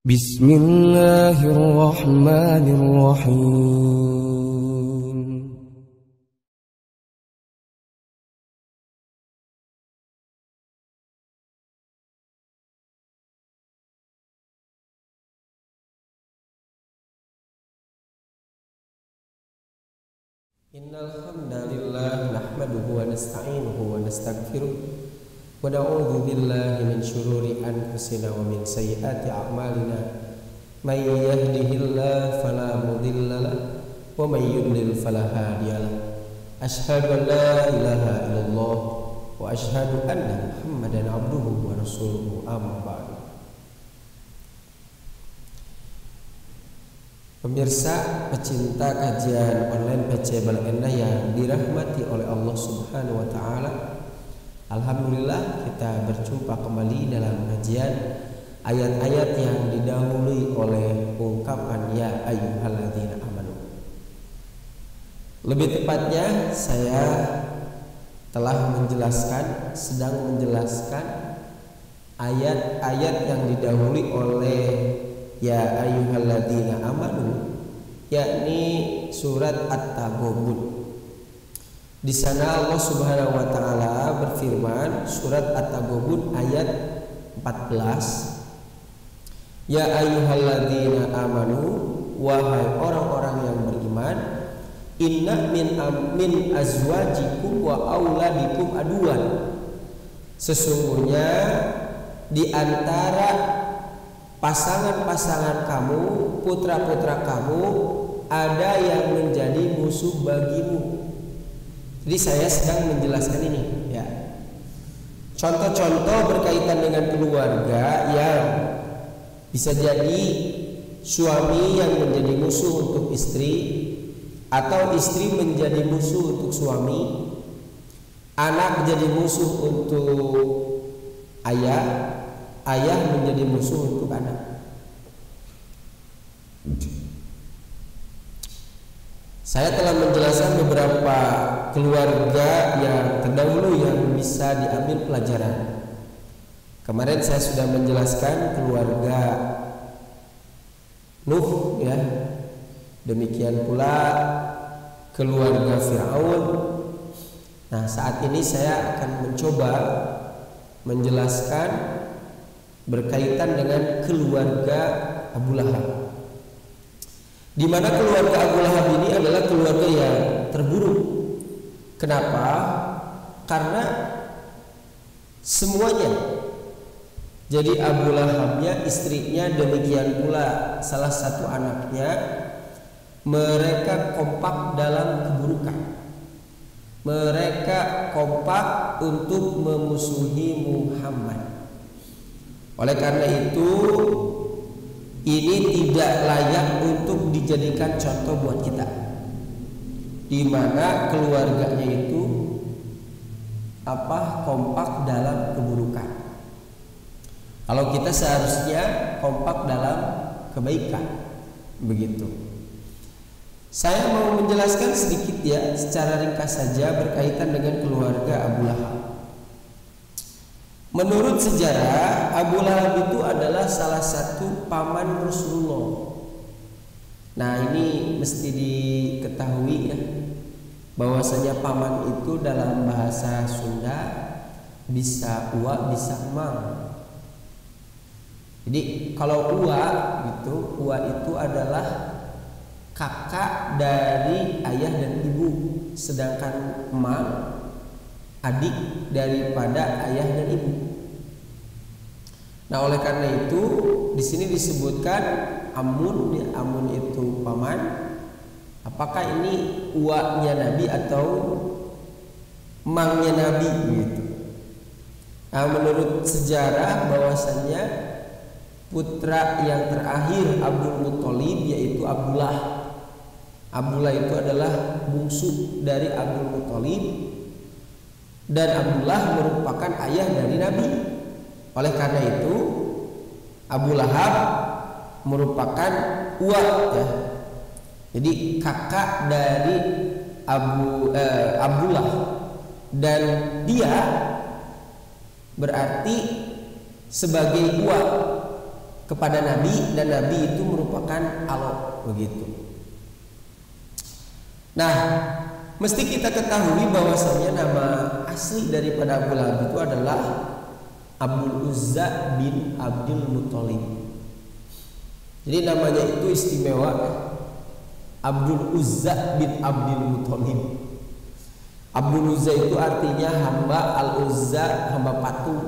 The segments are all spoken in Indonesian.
Bismillahirrahmanirrahim. Innal hamdalillah nahmaduhu wa nasta'inuhu wa nastaghfiruh wa na'udzu billahi min shururi anfusina wa min sayyiati a'malina may yahdihillahu fala mudilla lahu wa may yudlil fala hadiya lahu asyhadu an la ilaha illallah wa asyhadu anna Muhammadan abduhu wa rasuluhu amma ba'du. Pemirsa pecinta kajian online PC Balendah yang dirahmati oleh Allah Subhanahu wa taala. Alhamdulillah kita berjumpa kembali dalam kajian ayat-ayat yang didahului oleh ungkapan ya ayyuhalladzina amanu. Lebih tepatnya saya telah sedang menjelaskan ayat-ayat yang didahului oleh ya ayyuhalladzina amanu, yakni surat At-Taghabun. Di sana Allah Subhanahu wa taala berfirman, surat At-Taghabun ayat 14. Ya ayyuhalladzina amanu, wahai orang-orang yang beriman, inna min azwajikum wa auladikum aduan. Sesungguhnya di antara pasangan-pasangan kamu, putra-putra kamu, ada yang menjadi musuh bagimu. Jadi saya sedang menjelaskan ini, ya. Contoh-contoh berkaitan dengan keluarga yang bisa jadi suami yang menjadi musuh untuk istri, atau istri menjadi musuh untuk suami, anak menjadi musuh untuk ayah, ayah menjadi musuh untuk anak. Saya telah menjelaskan beberapa keluarga yang terdahulu yang bisa diambil pelajaran. Kemarin saya sudah menjelaskan keluarga Nuh, ya. Demikian pula keluarga Fir'aun. Nah, saat ini saya akan mencoba menjelaskan berkaitan dengan keluarga Abu Lahab, di mana keluarga Abu Lahab ini adalah keluarga yang terburuk. Kenapa? Karena semuanya, jadi Abu Lahabnya, istrinya, demikian pula salah satu anaknya, mereka kompak dalam keburukan. Mereka kompak untuk memusuhi Muhammad. Oleh karena itu, ini tidak layak untuk dijadikan contoh buat kita, di mana keluarganya itu kompak dalam keburukan. Kalau kita seharusnya kompak dalam kebaikan, begitu. Saya mau menjelaskan sedikit, ya, secara ringkas saja berkaitan dengan keluarga Abu Lahab. Menurut sejarah, Abu Lahab itu adalah salah satu paman Rasulullah. Nah, ini mesti diketahui, ya, bahwasanya paman itu dalam bahasa Sunda bisa uwa, bisa emang. Jadi kalau uwa itu adalah kakak dari ayah dan ibu, sedangkan emang adik daripada ayah dan ibu. Nah, oleh karena itu di sini disebutkan Amun, ya, Amun itu paman. Apakah ini uaknya Nabi atau emangnya Nabi, gitu. Nah, menurut sejarah bahwasannya putra yang terakhir Abdul Muthalib yaitu Abdullah. Abdullah itu adalah bungsu dari Abdul Muthalib, dan Abdullah merupakan ayah dari Nabi. Oleh karena itu Abu Lahab merupakan uwak, ya. Jadi kakak dari Abdullah, dan dia berarti sebagai uwak kepada Nabi, dan Nabi itu merupakan Allah, begitu. Nah, mesti kita ketahui bahwasanya nama asli daripada Abu Lahab itu adalah Abdul Uzza bin Abdul Muthalib. Jadi namanya itu istimewa, Abdul Uzza bin Abdul Muthalib. Abdul Uzza itu artinya hamba, Al-Uzza hamba patung,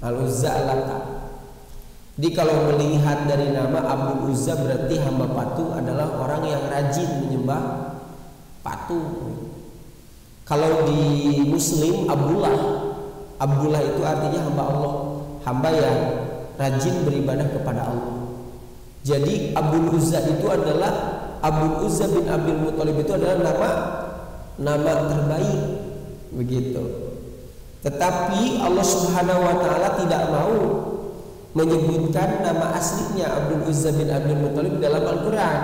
Al-Uzza Al-Lata. Jadi kalau melihat dari nama Abdul Uzza berarti hamba patung adalah orang yang rajin menyembah patung. Kalau di Muslim Abdullah itu artinya hamba Allah, hamba yang rajin beribadah kepada Allah. Jadi Abdul Uzza itu adalah Abdul Uzza bin Abdul Muthalib itu adalah nama terbaik, begitu. Tetapi Allah Subhanahu wa taala tidak mau menyebutkan nama aslinya Abdul Uzza bin Abdul Muthalib dalam Al-Qur'an.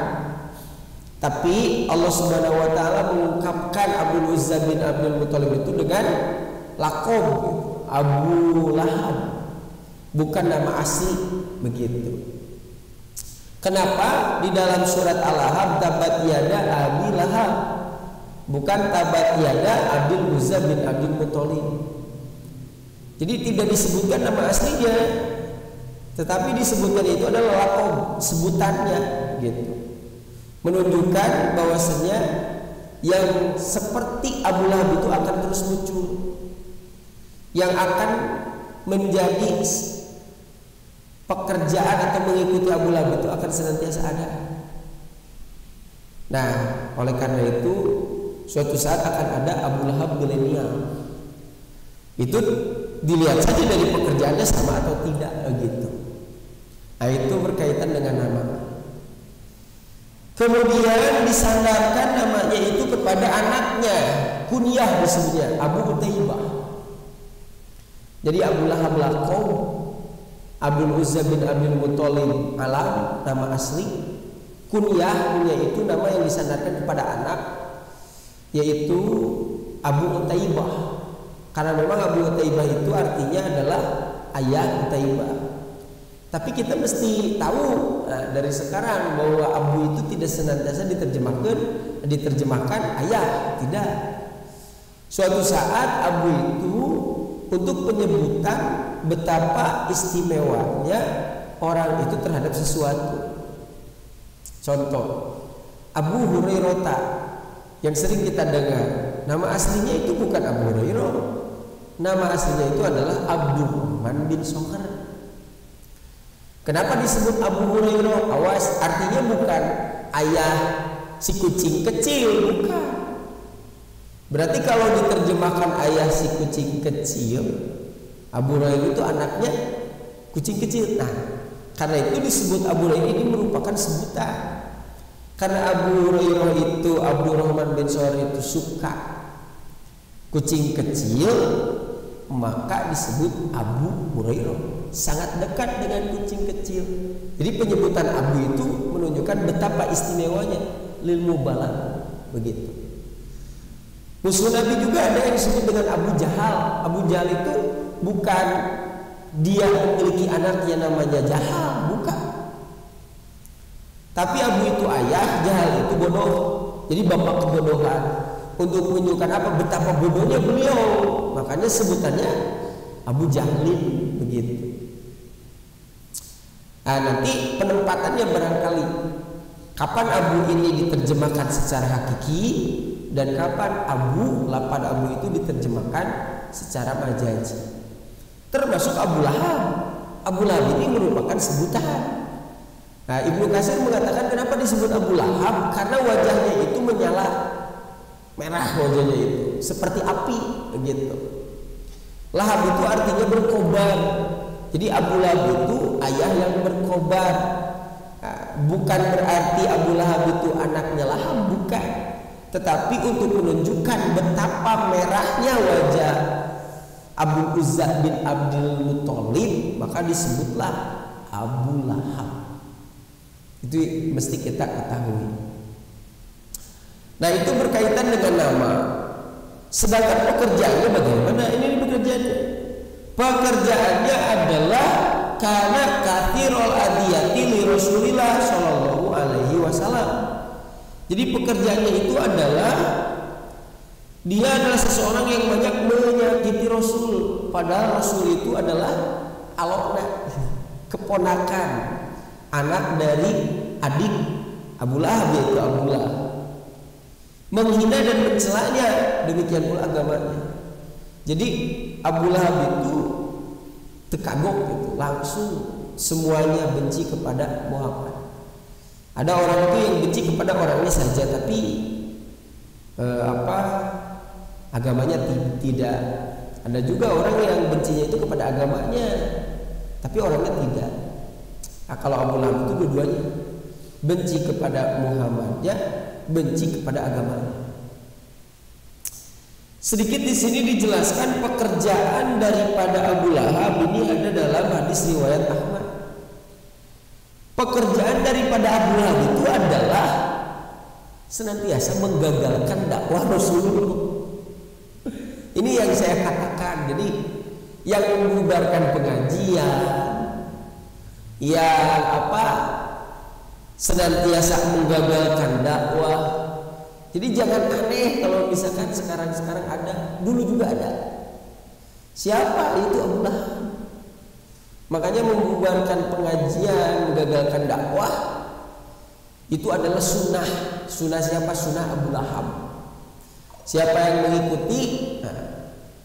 Tapi Allah Subhanahu wa taala mengungkapkan Abdul Uzza bin Abdul Muthalib itu dengan laqab Abu Lahab, bukan nama asli, begitu. Kenapa di dalam surat Al-Lahab tabat yada Abi Lahab, bukan tabat yada Abdul Uzza bin Abdul Muthalib? Jadi tidak disebutkan nama aslinya, tetapi disebutkan itu adalah laqab, sebutannya, gitu. Menunjukkan bahwasanya yang seperti Abu Lahab itu akan terus muncul, yang akan menjadi pekerjaan atau mengikuti Abu Lahab itu akan senantiasa ada. Nah, oleh karena itu suatu saat akan ada Abu Lahab milenial. Itu dilihat saja dari pekerjaannya sama atau tidak, begitu. Nah, itu berkaitan dengan nama. Kemudian disandarkan namanya itu kepada anaknya, kunyah disebutnya Abu Utaibah. Jadi Abu Lahab laqab, Abdul Uzza bin Abdul Muthalib alam, nama asli. Kunyah itu nama yang disandarkan kepada anak, yaitu Abu Utaibah. Karena memang Abu Utaibah itu artinya adalah ayah Utaibah. Tapi kita mesti tahu dari sekarang bahwa Abu itu tidak senantiasa diterjemahkan ayah, tidak. Suatu saat Abu itu untuk penyebutan betapa istimewanya orang itu terhadap sesuatu. Contoh, Abu Hurairah yang sering kita dengar, nama aslinya itu bukan Abu Hurairah. Nama aslinya itu adalah Abdurrahman bin Sokhar. Kenapa disebut Abu Hurairah? Awas, artinya bukan ayah si kucing kecil, bukan. Berarti kalau diterjemahkan ayah si kucing kecil, Abu Hurairah itu anaknya kucing kecil. Nah, karena itu disebut Abu Hurairah ini merupakan sebutan. Karena Abu Hurairah itu Abdurrahman bin Sokhar itu suka kucing kecil, maka disebut Abu Hurairah. Sangat dekat dengan kucing kecil. Jadi penyebutan Abu itu menunjukkan betapa istimewanya, lil mubalah, begitu. Musuh Nabi juga ada yang disebut dengan Abu Jahal. Abu Jahal itu bukan dia memiliki anak yang namanya Jahal, bukan. Tapi Abu itu ayah, Jahal itu bodoh. Jadi bapak kebodohan. Untuk menunjukkan apa, betapa bodohnya beliau, makanya sebutannya Abu Jahlin, begitu. Nah, nanti penempatannya barangkali kapan Abu ini diterjemahkan secara hakiki dan kapan lafaz Abu itu diterjemahkan secara majazi. Termasuk Abu Lahab. Abu Lahab ini merupakan sebutan. Nah, Ibnu Katsir mengatakan kenapa disebut Abu Lahab? Karena wajahnya itu menyala, merah wajahnya itu seperti api, begitu. Lahab itu artinya berkobar. Jadi Abu Lahab itu ayah yang berkobar. Nah, bukan berarti Abu Lahab itu anaknya Lahab, bukan. Tetapi untuk menunjukkan betapa merahnya wajah Abu Uzza bin Abdul Muthalib, maka disebutlah Abu Lahab. Itu mesti kita ketahui. Nah, itu berkaitan dengan nama. Sedangkan pekerjaannya bagaimana? Ini pekerjaannya. Pekerjaannya adalah kana kathirul adiyati li Rasulillah sallallahu alaihi wasallam. Jadi pekerjaannya itu adalah dia adalah seseorang yang banyak menyakiti Rasul, padahal Rasul itu adalah alokna, keponakan, anak dari adik Abu Lahab, yaitu Abu Lahab. Menghina dan mencelanya, demikian pula agamanya. Jadi Abu Lahab itu terkagok gitu, langsung semuanya benci kepada Muhammad. Ada orang itu yang benci kepada orangnya saja, tapi agamanya tidak. Ada juga orang yang bencinya itu kepada agamanya, tapi orangnya tidak. Nah, kalau Abu Lahab itu dua-duanya, benci kepada Muhammadnya, benci kepada agamanya. Sedikit di sini dijelaskan pekerjaan daripada Abu Lahab ini ada dalam hadis riwayat Ahmad. Pekerjaan daripada Abu Lahab itu adalah senantiasa menggagalkan dakwah Rasulullah. Ini yang saya katakan. Jadi yang membubarkan pengajian, yang senantiasa menggagalkan dakwah. Jadi jangan aneh kalau misalkan sekarang ada, dulu juga ada. Siapa itu Abu Lahab? Makanya membubarkan pengajian, menggagalkan dakwah itu adalah sunnah. Sunnah siapa? Sunnah Abu Lahab. Siapa yang mengikuti,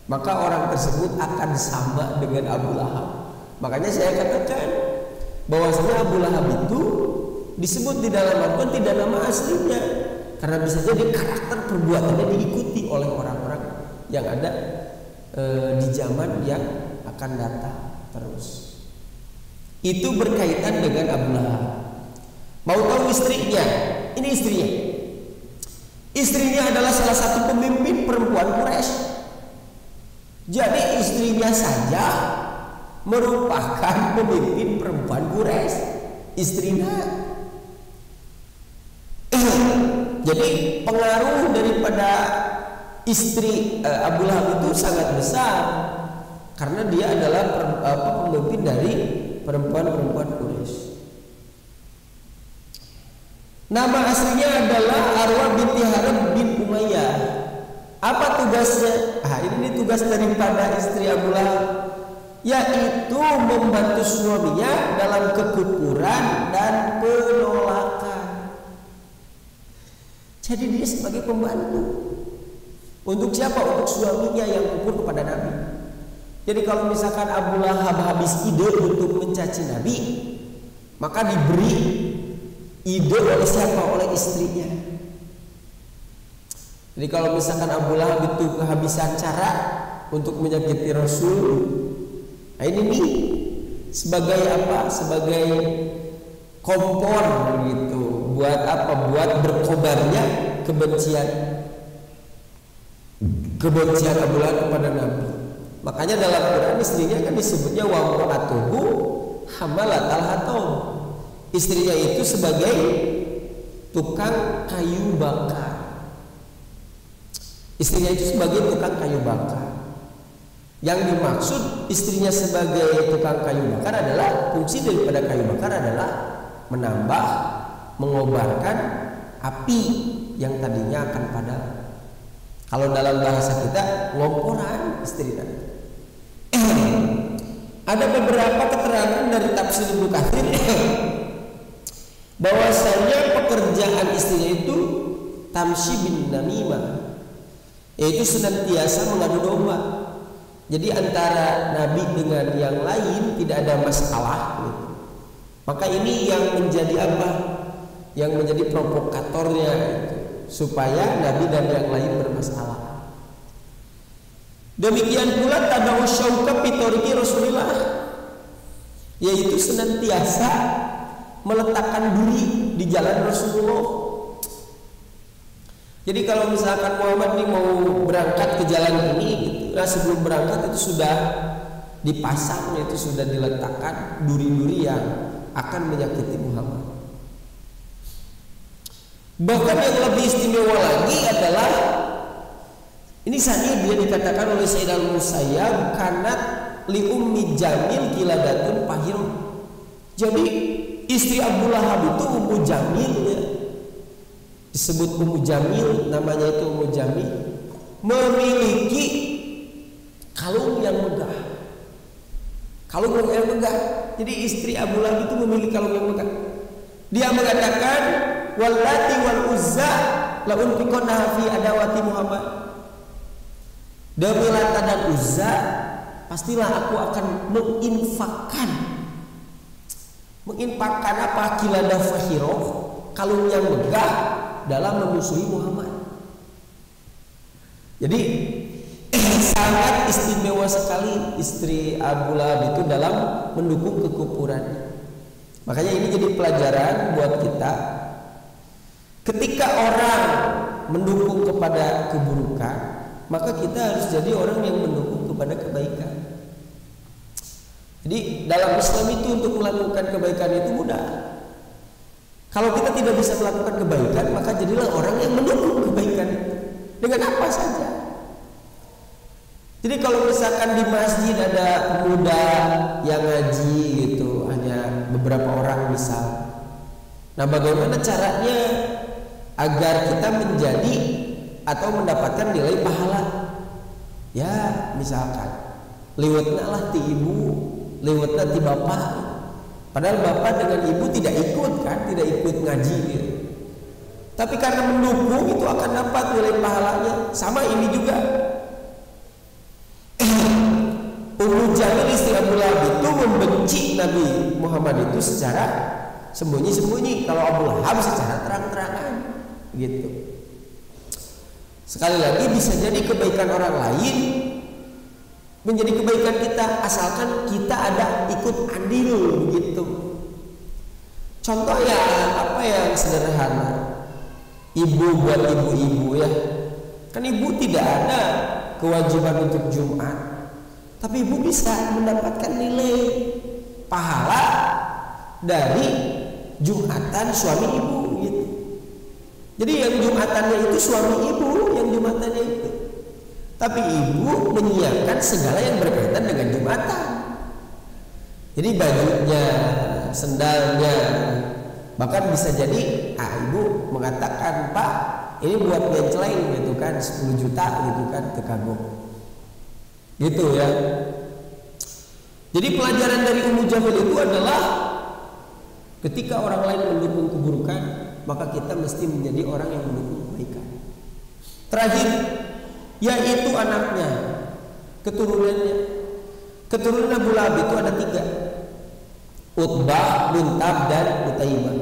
maka orang tersebut akan sama dengan Abu Lahab. Makanya saya katakan bahwasanya Abu Lahab itu disebut di dalam Al-Quran tidak nama aslinya, karena bisa jadi karakter perbuatannya diikuti oleh orang-orang yang ada di zaman yang akan datang terus. Itu berkaitan dengan Abu Lahab. Mau tahu istrinya? Ini istrinya. Istrinya adalah salah satu pemimpin perempuan Quraisy. Jadi istrinya saja merupakan pemimpin perempuan Quraisy. Istrinya. Jadi pengaruh daripada istri Abu Lahab itu sangat besar, karena dia adalah pemimpin dari perempuan-perempuan Quraisy. Nama aslinya adalah Arwah binti Harith bin Umayyah. Apa tugasnya? Ini tugas daripada istri Abu Lahab, yaitu membantu suaminya dalam kekufuran dan penolakan. Jadi dia sebagai pembantu. Untuk siapa? Untuk suaminya yang kufur kepada Nabi. Jadi kalau misalkan Abu Lahab habis ide untuk mencaci Nabi, maka diberi ide oleh siapa? Oleh istrinya. Jadi kalau misalkan Abu Lahab itu kehabisan cara untuk menyakiti Rasul, nah ini nih sebagai apa? Sebagai kompor gitu. Buat apa? Buat berkobarnya kebencian Abu Lahab kepada Nabi. Makanya dalam Quran istrinya kan disebutnya wa muratuhu hamalatal hatab. Istrinya itu sebagai tukang kayu bakar. Istrinya itu sebagai tukang kayu bakar. Yang dimaksud istrinya sebagai tukang kayu bakar adalah fungsi daripada kayu bakar adalah menambah, mengobarkan api yang tadinya akan padam. Kalau dalam bahasa kita ngomporan istri Nabi. Ada beberapa keterangan dari tafsir Ibnu Katsir bahwasanya pekerjaan istrinya itu tamshi bin namimah, yaitu senantiasa mengadu domba. Jadi antara Nabi dengan yang lain tidak ada masalah gitu. Maka ini yang menjadi apa? Yang menjadi provokatornya gitu, supaya Nabi dan yang lain bermasalah. Demikian pula tadau syauka pitoriki Rasulullah, yaitu senantiasa meletakkan duri di jalan Rasulullah. Jadi kalau misalkan Muhammad ini mau berangkat ke jalan ini gitu, nah sebelum berangkat itu sudah dipasang, itu sudah diletakkan duri-duri yang akan menyakiti Muhammad. Bahkan yang lebih istimewa lagi adalah ini saatnya dia dikatakan oleh Sayyid Al-Musayyab, karena li ummi Jamil kiladatun pahirun. Jadi istri Abu Lahab itu Ummu Jamil ya. Disebut Ummu Jamil, namanya itu Ummu Jamil, memiliki kalung yang megah. Kalung yang megah. Jadi istri Abu Lahab itu memiliki kalung yang megah. Dia mengatakan wallati wal uzza la unfiqanha fi adawati Muhammad. Demi Lata dan Uzza, pastilah aku akan menginfakkan apa kilada fahiroh, kalung yang megah dalam memusuhi Muhammad. Jadi sangat istimewa sekali istri Abu Lahab itu dalam mendukung kekufuran. Makanya ini jadi pelajaran buat kita. Ketika orang mendukung kepada keburukan, maka kita harus jadi orang yang mendukung kepada kebaikan. Jadi dalam Islam itu untuk melakukan kebaikan itu mudah. Kalau kita tidak bisa melakukan kebaikan, maka jadilah orang yang mendukung kebaikan itu dengan apa saja. Jadi kalau misalkan di masjid ada pemuda yang ngaji gitu, hanya beberapa orang misal. Nah, bagaimana caranya agar kita menjadi atau mendapatkan nilai pahala? Ya, misalkan liwatna lah ti ibu, liwatna ti bapak. Padahal bapak dengan ibu tidak ikut kan, tidak ikut ngaji gitu. Tapi karena mendukung itu akan dapat nilai pahalanya. Sama ini juga. Ummu Jamil istri Abu Lahab itu membenci Nabi Muhammad itu secara sembunyi-sembunyi. Kalau Abu Lahab secara terang-terangan gitu. Sekali lagi bisa jadi kebaikan orang lain menjadi kebaikan kita asalkan kita ada ikut andil begitu. Contoh ya apa yang sederhana, ibu buat ibu-ibu ya, kan ibu tidak ada kewajiban untuk Jumat, tapi ibu bisa mendapatkan nilai pahala dari Jumatan suami ibu gitu. Jadi yang Jumatannya itu suami ibu, yang Jumatannya itu. Tapi ibu menyiapkan segala yang berkaitan dengan Jumatan. Jadi bajunya, sendalnya, bahkan bisa jadi ibu mengatakan, Pak, ini buat ngeceleng gitu kan, 10 juta gitu kan, kekagum. Gitu ya. Jadi pelajaran dari Ummu Jamil itu adalah ketika orang lain mendukung keburukan, maka kita mesti menjadi orang yang mendukung kebaikan. Terakhir, yaitu anaknya, keturunannya. Keturunan Abu Lahab itu ada 3, Utbah, Muntab, dan Utaibah.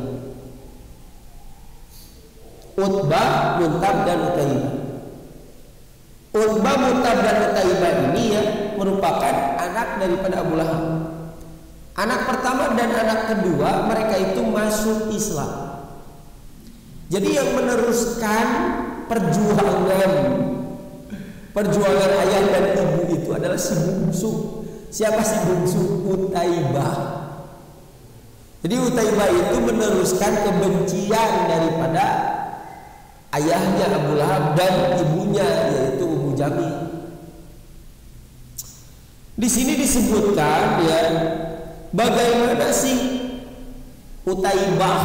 Utbah, Muntab, dan Utaibah. Utbah, Muntab, dan Utaibah ini ya merupakan anak daripada Abu Lahab. Anak pertama dan anak kedua mereka itu masuk Islam. Jadi yang meneruskan perjuangan ayah dan ibu itu adalah si bungsu. Siapa si bungsu? Utaibah. Jadi Utaibah itu meneruskan kebencian daripada ayahnya Abu Lahab dan ibunya yaitu Ummu Jamil. Di sini disebutkan ya bagaimana sih Utaibah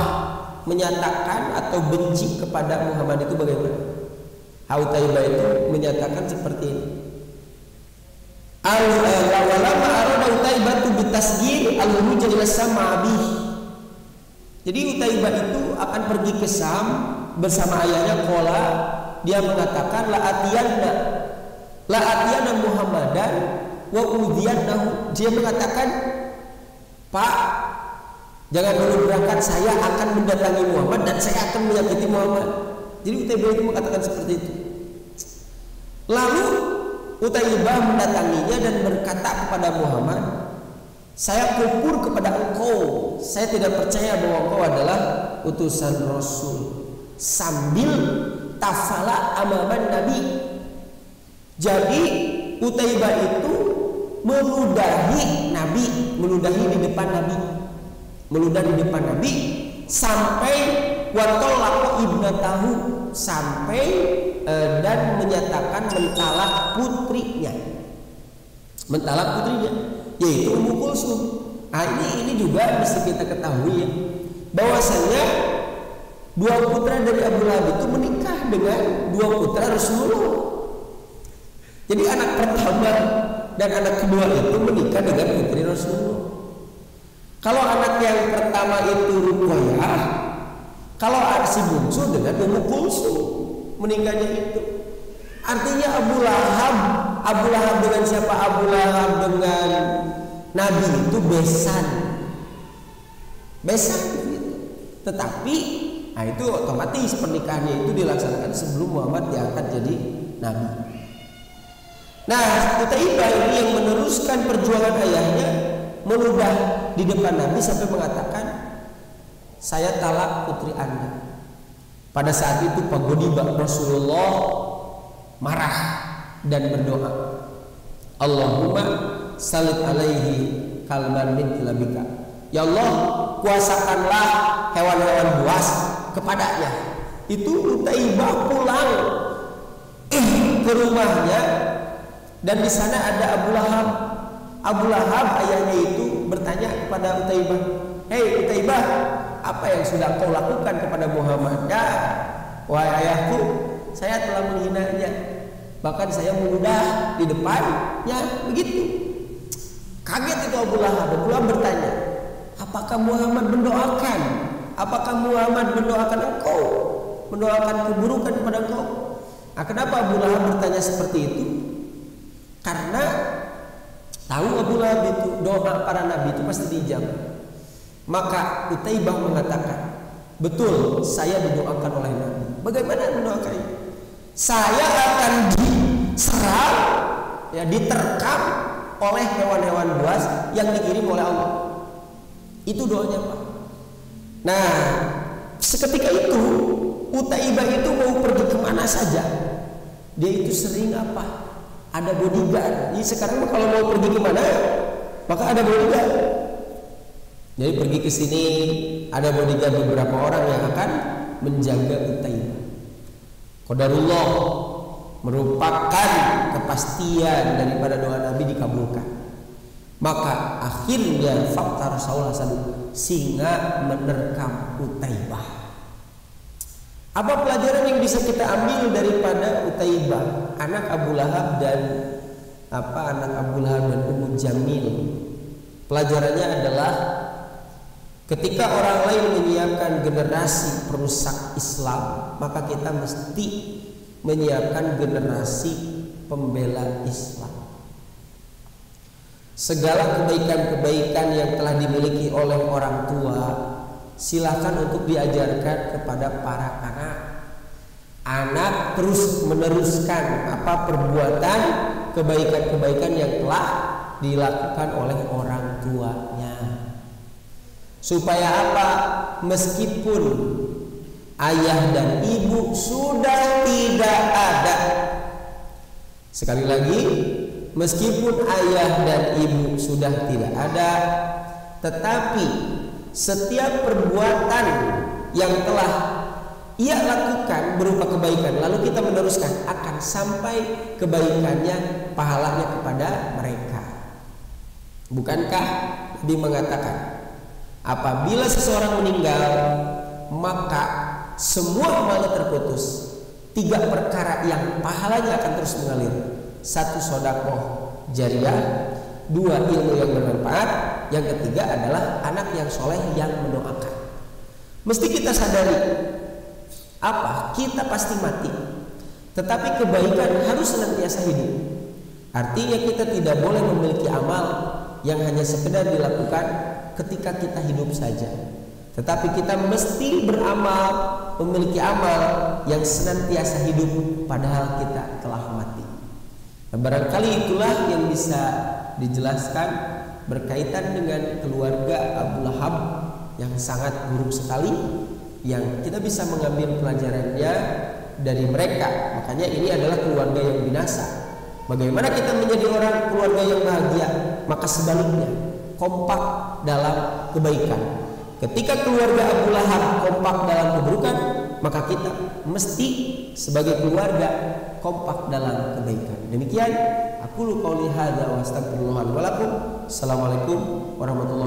menyatakan atau benci kepada Muhammad itu bagaimana? Utaibah itu menyatakan seperti ini. Al-walama arada Utaibah tu bitasgir al-ruja ila sama'abih. Jadi Utaibah itu akan pergi ke Sam bersama ayahnya Qola. Dia mengatakan la atiyana Muhammadan wa udhiyannahu. Dia mengatakan, Pak, jangan dulu berangkat, saya akan mendatangi Muhammad dan saya akan menyakiti Muhammad. Jadi Utaibah itu mengatakan seperti itu. Lalu Utaibah mendatanginya dan berkata kepada Muhammad, saya kufur kepada engkau, saya tidak percaya bahwa engkau adalah utusan Rasul. Sambil tafala amaman Nabi. Jadi Utaibah itu meludahi Nabi, meludahi di depan Nabi, meludah di depan Nabi sampai watolaku ibnatahu, sampai dan menyatakan mentalak putrinya, mentalak putrinya. yaitu Ummu Kulsum. Nah, ini juga mesti kita ketahui ya, bahwasanya dua putra dari Abu Lahab itu menikah dengan dua putra Rasulullah. Jadi anak pertama dan anak kedua itu menikah dengan putri Rasulullah. Kalau anak yang pertama itu Ruqayyah, kalau si bungsu dengan Ummu Kulsum menikahnya itu. Artinya Abu Lahab dengan siapa? Abu Lahab dengan Nabi itu besan gitu. Tetapi nah itu otomatis pernikahannya itu dilaksanakan sebelum Muhammad diangkat jadi Nabi. Nah, Utaibah ini yang meneruskan perjuangan ayahnya, meludah di depan Nabi sampai mengatakan, saya talak putri Anda. Pada saat itu Pagodiba Rasulullah marah dan berdoa, Allahumma salit alaihi kalban min kilabika. Ya Allah, kuasakanlah hewan-hewan buas kepadanya. Itu Utaibah pulang ke rumahnya dan di sana ada Abu Lahab. Abu Lahab ayahnya itu bertanya kepada Utaibah, "Hei Utaibah, apa yang sudah kau lakukan kepada Muhammad?" "Ya, wahai ayahku, saya telah menghinanya. Bahkan saya meludah di depannya." Begitu. Kaget itu Abu Lahab. Abu Lahab bertanya, "Apakah Muhammad mendoakan? Apakah Muhammad mendoakan engkau? Mendoakan keburukan kepada engkau?" Nah, kenapa Abu Lahab bertanya seperti itu? Karena tahu Abu Lahab itu doa para nabi itu pasti diijabah. Maka Utaibah mengatakan, betul, saya didoakan oleh Nabi. Bagaimana mendoakannya? Saya akan diserang, ya, diterkam oleh hewan-hewan buas yang dikirim oleh Allah. Itu doanya, Pak. Nah, seketika itu Utaibah itu mau pergi kemana saja. Dia itu sering apa? Ada bodyguard. Jadi sekarang kalau mau pergi kemana, maka ada bodyguard. Jadi pergi ke sini ada bodyguard beberapa orang yang akan menjaga Utaibah. Qadarullah merupakan kepastian daripada doa Nabi dikabulkan. Maka akhirnya fakta Rasulullah SAW, singa menerkam Utaibah. Apa pelajaran yang bisa kita ambil daripada Utaibah, anak Abu Lahab dan anak Abu Lahab dan Ummu Jamil? Pelajarannya adalah ketika orang lain menyiapkan generasi perusak Islam, maka kita mesti menyiapkan generasi pembela Islam. Segala kebaikan-kebaikan yang telah dimiliki oleh orang tua, silakan untuk diajarkan kepada para anak. Anak terus meneruskan apa perbuatan kebaikan-kebaikan yang telah dilakukan oleh orang tuanya. Supaya apa? Meskipun ayah dan ibu sudah tidak ada. Sekali lagi, meskipun ayah dan ibu sudah tidak ada, tetapi setiap perbuatan yang telah ia lakukan berupa kebaikan, lalu kita meneruskan, akan sampai kebaikannya, pahalanya kepada mereka. Bukankah Nabi mengatakan, apabila seseorang meninggal, maka semua amalnya terputus. 3 perkara yang pahalanya akan terus mengalir. 1, sedekah jariah. 2, ilmu yang bermanfaat. Yang ketiga adalah anak yang soleh yang mendoakan. Mesti kita sadari, apa? Kita pasti mati, tetapi kebaikan harus senantiasa hidup. Artinya kita tidak boleh memiliki amal yang hanya sekedar dilakukan ketika kita hidup saja, tetapi kita mesti beramal, memiliki amal yang senantiasa hidup padahal kita telah mati. Nah, barangkali itulah yang bisa dijelaskan berkaitan dengan keluarga Abu Lahab yang sangat buruk sekali, yang kita bisa mengambil pelajarannya dari mereka. Makanya ini adalah keluarga yang binasa. Bagaimana kita menjadi orang keluarga yang bahagia? Maka sebaliknya, kompak dalam kebaikan. Ketika keluarga Abu Lahab kompak dalam keburukan, maka kita mesti sebagai keluarga kompak dalam kebaikan. Demikian aku qauli hadza wa astaghfirullah wa lakum. Assalamualaikum warahmatullahi